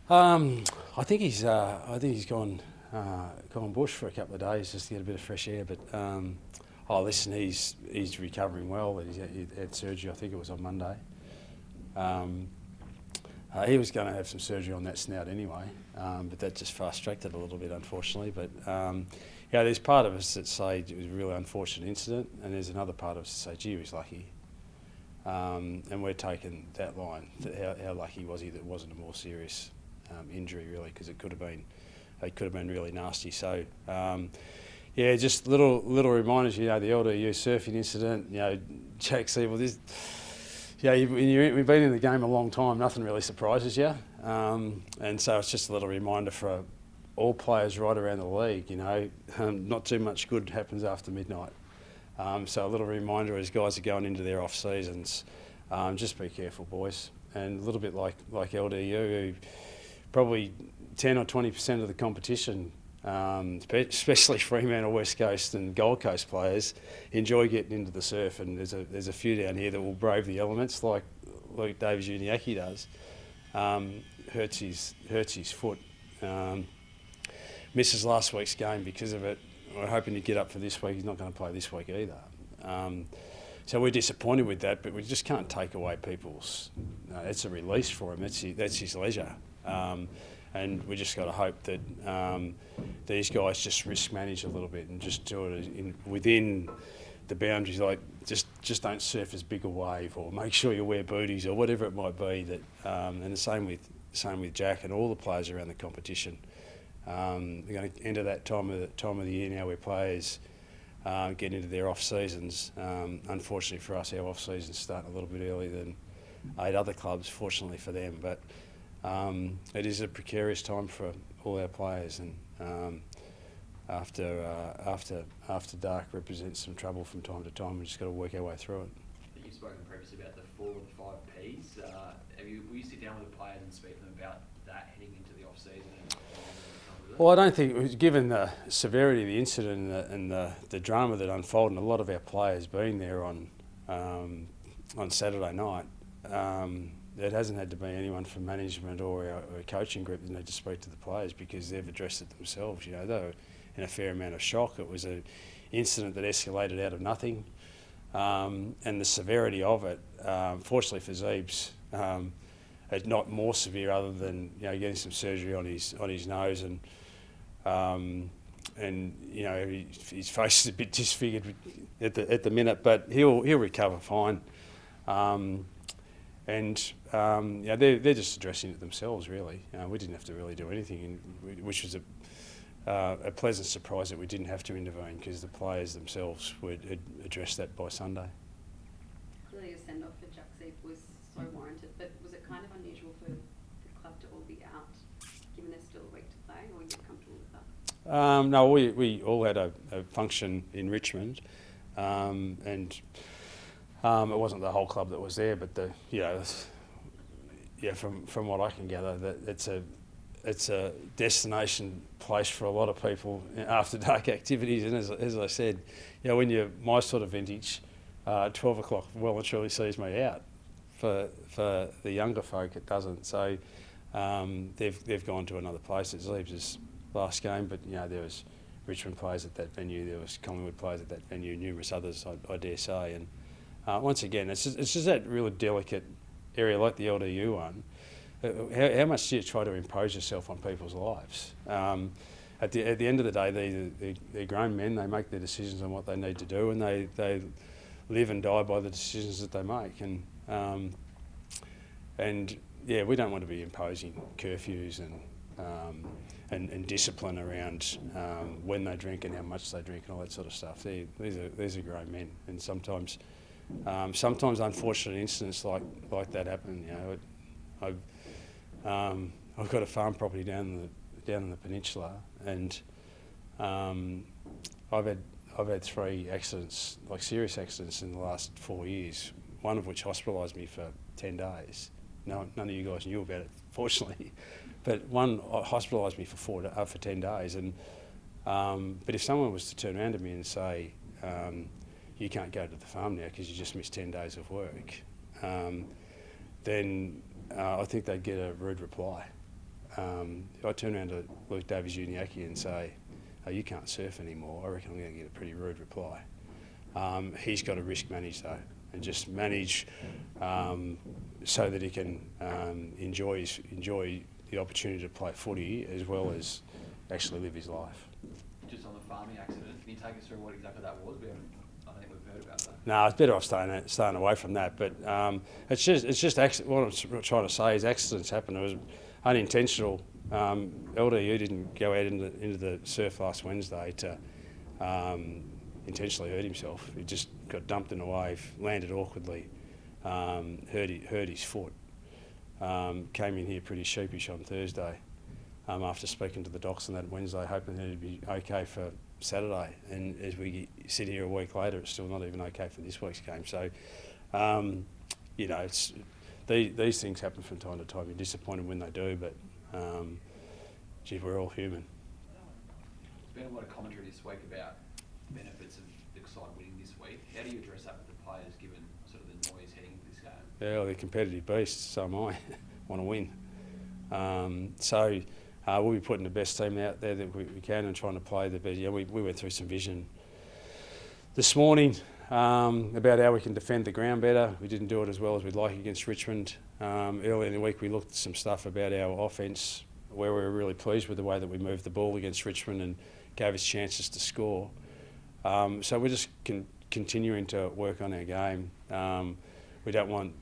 I think he's gone bush for a couple of days just to get a bit of fresh air. But listen, he's recovering well. He had surgery. I think it was on Monday. He was going to have some surgery on that snout anyway, but that just fast-tracked it a little bit, unfortunately. But there's part of us that say it was a really unfortunate incident, and there's another part of us that say, gee, he was lucky. And we're taking that line. How lucky was he that it wasn't a more serious injury, really, because it could have been really nasty. So, just little reminders. The LDU surfing incident. Jack Siebel. We've been in the game a long time. Nothing really surprises you, and so it's just a little reminder for all players right around the league. Not too much good happens after midnight. So a little reminder as guys are going into their off seasons, just be careful, boys. And a little bit like LDU, who probably 10 or 20% of the competition, especially Fremantle, West Coast and Gold Coast players, enjoy getting into the surf. And there's a few down here that will brave the elements, like Davis Uniacke does. Hurts his foot. Misses last week's game because of it. We're hoping to get up for this week. He's not going to play this week either. So we're disappointed with that, but we just can't take away people's... it's a release for him. That's his leisure. And we just got to hope that these guys just risk manage a little bit and just do it within the boundaries. Like just don't surf as big a wave, or make sure you wear booties, or whatever it might be. And the same with Jack and all the players around the competition. We're going to enter that time of the year now where players get into their off seasons. Unfortunately for us, our off seasons start a little bit earlier than 8 other clubs. Fortunately for them, but it is a precarious time for all our players, and after dark represents some trouble from time to time. We just got to work our way through it. You've spoken previously about the 4 and 5 Ps. Will you sit down with the players and speak to them about that heading into the off season? Well, I don't think, given the severity of the incident and the drama that unfolded, and a lot of our players being there on Saturday night, it hasn't had to be anyone from management or our coaching group that need to speak to the players, because they've addressed it themselves. They were in a fair amount of shock. It was an incident that escalated out of nothing, and the severity of it, fortunately for Zeebs, it's not more severe other than getting some surgery on his nose, and his face is a bit disfigured at the minute, but he'll recover fine. They're just addressing it themselves, really. We didn't have to really do anything, which was a pleasant surprise that we didn't have to intervene, because the players themselves would address that by Sunday. Clearly a send-off for Jack Zeeb was so warranted, but was it kind of unusual for the club to all be out, given there's still a week to play, or were you comfortable with that? No, we all had a function in Richmond, and it wasn't the whole club that was there, but from what I can gather, that it's a destination place for a lot of people after dark activities. And as I said, when you're my sort of vintage, 12 o'clock well and truly sees me out. For the younger folk, it doesn't. So they've gone to another place. It Zeebs' last game, but there was Richmond players at that venue, there was Collingwood players at that venue, numerous others, I dare say. And once again, it's just that really delicate area like the LDU one. How much do you try to impose yourself on people's lives? At the end of the day, they're grown men. They make their decisions on what they need to do, and they live and die by the decisions that they make. And we don't want to be imposing curfews and discipline around when they drink and how much they drink and all that sort of stuff. These are grown men, and sometimes unfortunate incidents like that happen. I've got a farm property down in the peninsula, and I've had 3 accidents, like serious accidents, in the last 4 years. One of which hospitalised me for 10 days. No, none of you guys knew about it, fortunately, but one hospitalised me for 10 days. And but if someone was to turn around to me and say, you can't go to the farm now because you just missed 10 days of work, then I think they'd get a rude reply. if I turn around to Luke Davies-Uniacke and say, oh, you can't surf anymore, I reckon I'm going to get a pretty rude reply. He's got to risk manage though, and just manage so that he can enjoy the opportunity to play footy as well as actually live his life. Just on the farming accident, can you take us through what exactly that was? I don't think we've heard about that. No, it's better off staying away from that. But it's just what I'm trying to say is accidents happen. It was unintentional. LDU didn't go out into the surf last Wednesday to intentionally hurt himself. He just got dumped in a wave, landed awkwardly, hurt his foot. Came in here pretty sheepish on Thursday after speaking to the docs on that Wednesday, hoping that it'd be okay for Saturday. And as we sit here a week later, it's still not even okay for this week's game. So, you know, these things happen from time to time. You're disappointed when they do, but gee, we're all human. There's been a lot of commentary this week about the benefits of the side winning this week. How do you address that with the players, given sort of the noise heading into this game? Yeah, well, they're competitive beasts, so am I. Want to win. So we'll be putting the best team out there that we can and trying to play the best. Yeah, we went through some vision this morning about how we can defend the ground better. We didn't do it as well as we'd like against Richmond. Earlier in the week we looked at some stuff about our offence where we were really pleased with the way that we moved the ball against Richmond and gave us chances to score. So we're just continuing to work on our game. We don't want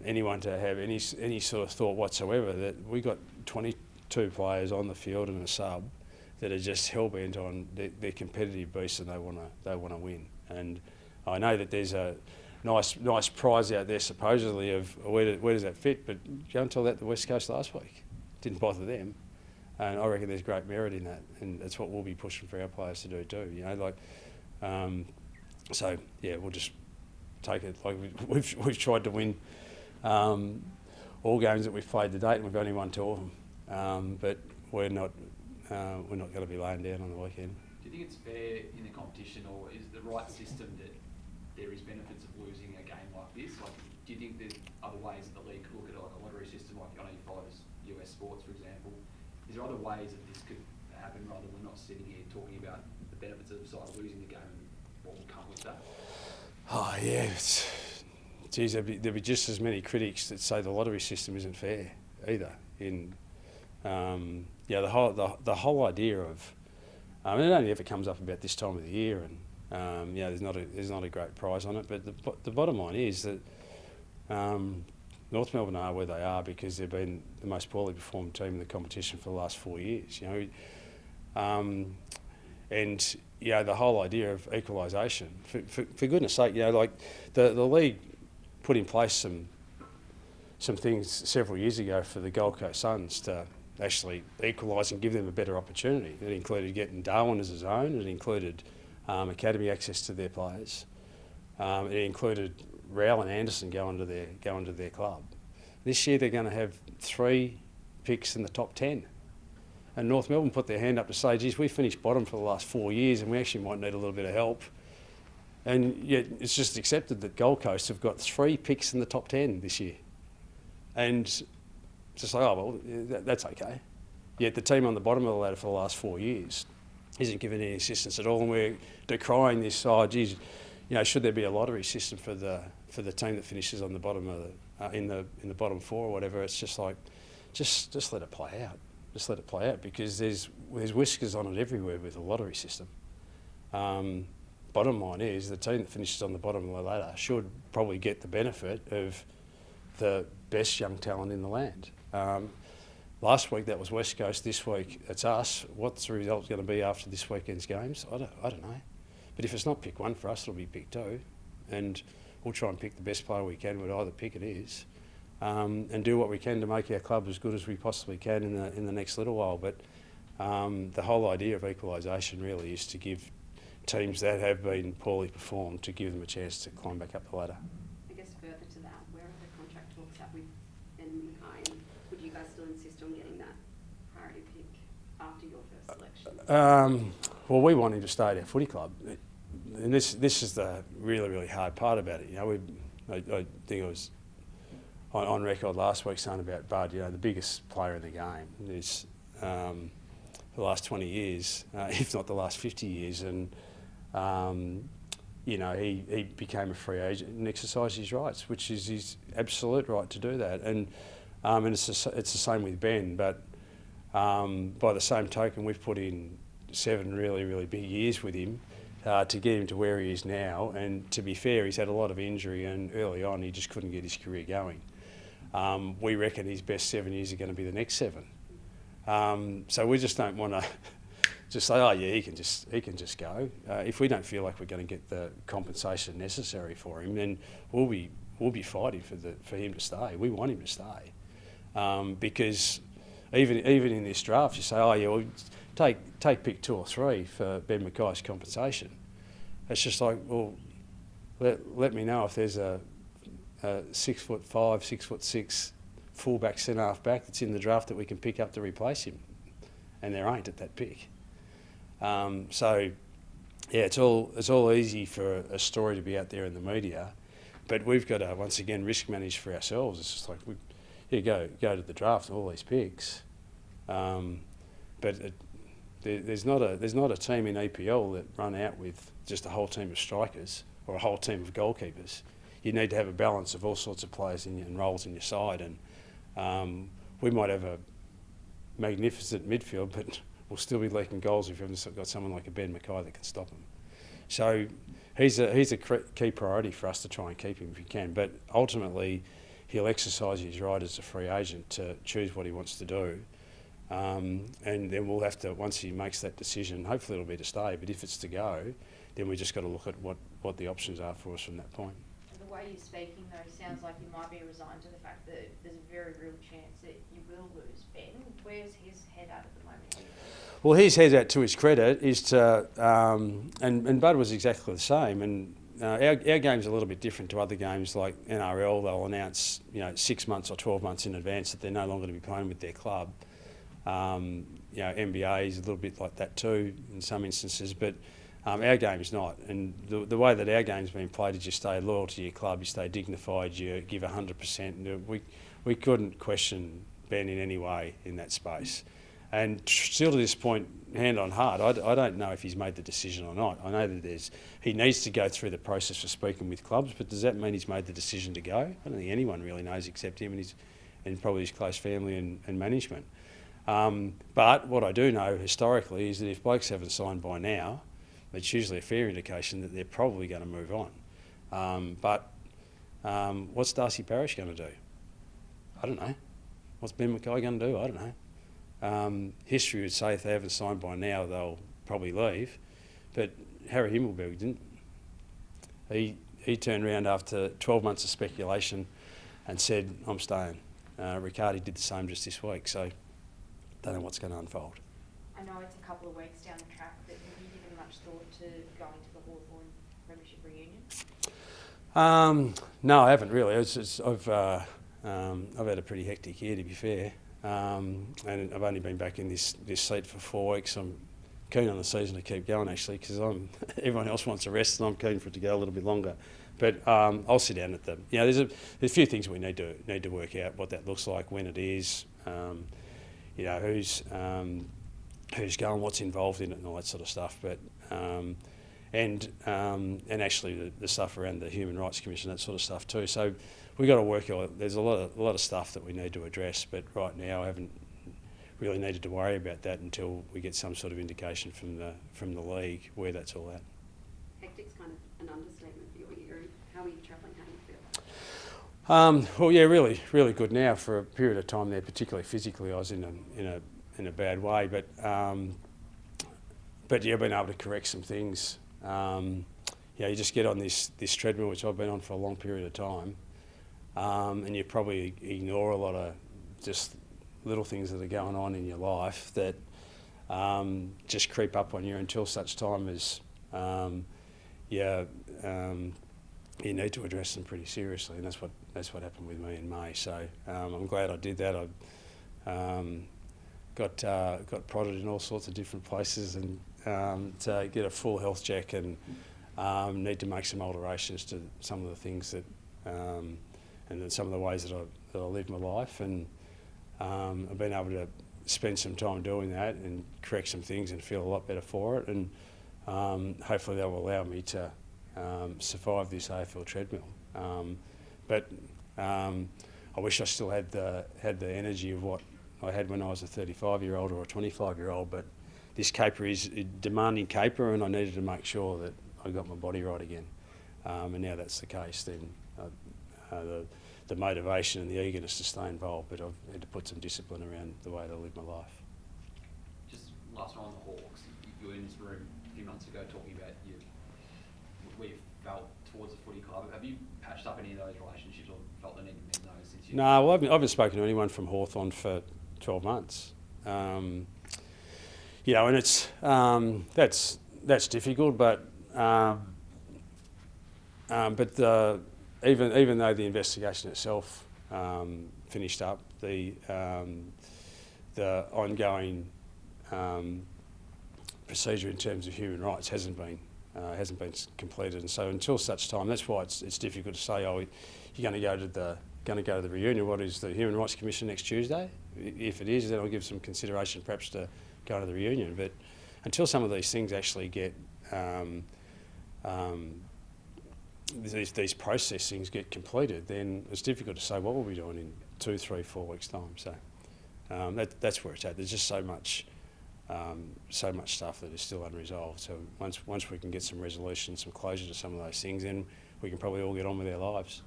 anyone to have any sort of thought whatsoever that we got 22 players on the field and a sub that are just hell-bent on their competitive beasts and they want to win. And I know that there's a nice prize out there supposedly of where does that fit, but go and tell that to the West Coast last week. Didn't bother them. And I reckon there's great merit in that, and that's what we'll be pushing for our players to do too. You know, like, so yeah, we'll just take it. Like we've tried to win all games that we've played to date, and we've only won 2 of them. But we're not going to be laying down on the weekend. Do you think it's fair in the competition, or is the right system that there is benefits of losing a game like this? Like, do you think there's other ways that the league could look at it, like a lottery system, like I know you follow US sports, for example? Is there other ways that this could happen rather than not sitting here talking about the benefits of the side losing the game and what will come with that? Oh yeah, geez, there'd be just as many critics that say the lottery system isn't fair either. Yeah, the whole idea of it only ever comes up about this time of the year, and yeah, there's not a great prize on it. But the bottom line is that North Melbourne are where they are because they've been the most poorly performed team in the competition for the last 4 years. You know, and yeah, the whole idea of equalisation. For goodness sake, you know, like the league put in place some things several years ago for the Gold Coast Suns to actually equalise and give them a better opportunity. It included getting Darwin as a zone. It included academy access to their players. It included Rowell and Anderson going to their club. This year they're going to have 3 picks in the top 10. And North Melbourne put their hand up to say, geez, we finished bottom for the last 4 years and we actually might need a little bit of help. And yet it's just accepted that Gold Coast have got 3 picks in the top 10 this year. And just like, oh, well, that's okay. Yet the team on the bottom of the ladder for the last 4 years isn't giving any assistance at all. And we're decrying this, oh, geez, you know, should there be a lottery system for the team that finishes on the bottom of the, in the bottom 4 or whatever? It's just like, just let it play out. Just let it play out because there's whiskers on it everywhere with the lottery system. Bottom line is the team that finishes on the bottom of the ladder should probably get the benefit of the best young talent in the land. Last week that was West Coast. This week it's us. What's the result going to be after this weekend's games? I don't know. But if it's not pick 1 for us, it'll be pick 2, and we'll try and pick the best player we can with either pick it is. And do what we can to make our club as good as we possibly can in the next little while. But the whole idea of equalisation really is to give teams that have been poorly performed, to give them a chance to climb back up the ladder. I guess further to that, where are the contract talks at with Ben Mackay, and would you guys still insist on getting that priority pick after your first selection? Well, we want him to stay at our footy club. And this is the really, really hard part about it. You know, I think it was on record last week saying about Bud, the biggest player in the game is the last 20 years, if not the last 50 years, and he became a free agent and exercised his rights, which is his absolute right to do that. And it's the same with Ben, but by the same token, we've put in 7 really, really big years with him to get him to where he is now. And to be fair, he's had a lot of injury, and early on he just couldn't get his career going. We reckon his best 7 years are going to be the next 7. So we just don't want to just say, oh yeah, he can just go. If we don't feel like we're going to get the compensation necessary for him, then we'll be fighting for him to stay. We want him to stay, because even in this draft, you say, oh yeah, well, take pick 2 or 3 for Ben Mackay's compensation. It's just like, well, let me know if there's a 6'5", 6'6" fullback, centre half back that's in the draft that we can pick up to replace him, and there ain't at that pick. So yeah, it's all easy for a story to be out there in the media, but we've got to once again risk manage for ourselves. It's just like go to the draft and all these picks, but there's not a team in EPL that run out with just a whole team of strikers or a whole team of goalkeepers. You need to have a balance of all sorts of players and roles in your side, and we might have a magnificent midfield, but we'll still be leaking goals if you haven't got someone like a Ben Mackay that can stop him. So he's a key priority for us to try and keep him if we can, but ultimately he'll exercise his right as a free agent to choose what he wants to do, and then we'll have to, once he makes that decision, hopefully it'll be to stay, but if it's to go, then we just got to look at what the options are for us from that point. The way you're speaking though sounds like you might be resigned to the fact that there's a very real chance that you will lose Ben. Where's his head at the moment? Well, his head out, to his credit, is to, and Bud was exactly the same, and our game's a little bit different to other games like NRL. They'll announce 6 months or 12 months in advance that they're no longer going to be playing with their club. NBA is a little bit like that too in some instances, but our game's not. And the way that our game's been played is you stay loyal to your club, you stay dignified, you give 100%. We couldn't question Ben in any way in that space. And still to this point, hand on heart, I don't know if he's made the decision or not. I know that he needs to go through the process for speaking with clubs, but does that mean he's made the decision to go? I don't think anyone really knows except him and probably his close family and management. But what I do know historically is that if blokes haven't signed by now, it's usually a fair indication that they're probably going to move on. But what's Darcy Parish going to do? I don't know. What's Ben Mackay going to do? I don't know. History would say if they haven't signed by now, they'll probably leave. But Harry Himmelberg didn't. He turned around after 12 months of speculation and said, I'm staying. Riccardi did the same just this week, so don't know what's going to unfold. I know it's a couple of weeks down the track, but have you given much thought to going to the Hawthorn Premiership reunion? No, I haven't really. I've had a pretty hectic year, to be fair. And I've only been back in this seat for 4 weeks. I'm keen on the season to keep going, actually, because everyone else wants a rest, and I'm keen for it to go a little bit longer. But I'll sit down at them. There's a few things we need to work out what that looks like, when it is, who's going, what's involved in it, and all that sort of stuff. But and actually the stuff around the Human Rights Commission, that sort of stuff too. So we've got to work out. There's a lot of stuff that we need to address, but right now I haven't really needed to worry about that until we get some sort of indication from the league where that's all at. Hectic's kind of an understatement for your year. How are you travelling? How do you feel? Well, yeah, really, really good now. For a period of time there, particularly physically, I was in a bad way, but yeah, I've been able to correct some things. You just get on this treadmill, which I've been on for a long period of time, and you probably ignore a lot of just little things that are going on in your life that just creep up on you until such time as you need to address them pretty seriously, and that's what happened with me in May. So I'm glad I did that. I got prodded in all sorts of different places, and to get a full health check, and need to make some alterations to some of the things that and then some of the ways that that I live my life, and I've been able to spend some time doing that and correct some things and feel a lot better for it, and hopefully that will allow me to survive this AFL treadmill. But I wish I still had the energy of what I had when I was a 35-year-old or a 25-year-old, but this caper is a demanding caper, and I needed to make sure that I got my body right again. And now that's the case, then the motivation and the eagerness to stay involved, but I've had to put some discipline around the way that I live my life. Just last one on the Hawks. You were in this room a few months ago talking about where you felt towards the footy club. Have you patched up any of those relationships or felt the need to mend those since you... No, well, I haven't spoken to anyone from Hawthorn for 12 months. You know, and it's that's difficult, but even though the investigation itself finished up, the ongoing procedure in terms of human rights hasn't been completed, and so until such time, that's why it's difficult to say, oh, you're going to go to the reunion. What is the Human Rights Commission next Tuesday? If it is, then I'll give some consideration perhaps to go to the reunion. But until some of these things actually get these processings get completed, then it's difficult to say what we'll be doing in 2, 3, 4 weeks' time. So that's where it's at. There's just so much stuff that is still unresolved. So once we can get some resolution, some closure to some of those things, then we can probably all get on with our lives.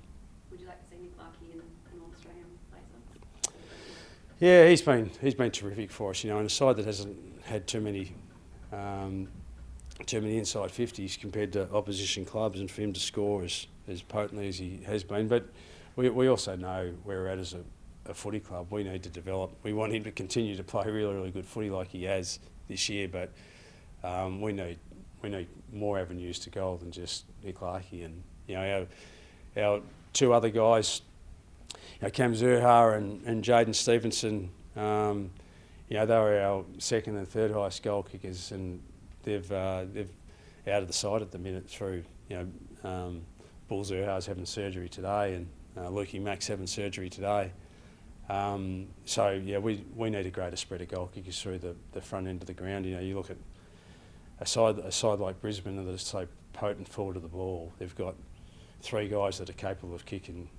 Would you like to see Nick Larkey in an All-Australian placer? Yeah, he's been terrific for us. You know, in a side that hasn't had too many inside 50s compared to opposition clubs, and for him to score as potently as he has been. But we also know where we're at as a footy club. We need to develop. We want him to continue to play really, really good footy like he has this year, but we need more avenues to goal than just Nick Larkey. And you know, our two other guys, you know, Cam Zurhaar and Jaden Stevenson, you know, they were our second and third highest goal kickers, and they've out of the side at the minute through, you know, Bull Zurhaar's having surgery today, and Lukey Mack's having surgery today. So yeah, we need a greater spread of goal kickers through the front end of the ground. You know, you look at a side like Brisbane that is so potent forward of the ball. They've got 3 guys that are capable of kicking,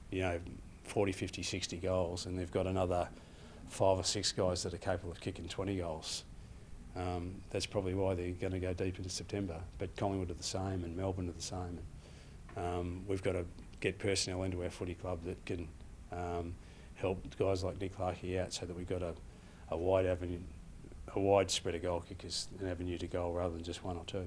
you know, 40, 50, 60 goals, and they've got another 5 or 6 guys that are capable of kicking 20 goals. That's probably why they're going to go deep into September. But Collingwood are the same, and Melbourne are the same. We've got to get personnel into our footy club that can help guys like Nick Larkey out, so that we've got a wide avenue, a wide spread of goal kickers, an avenue to goal rather than just 1 or 2.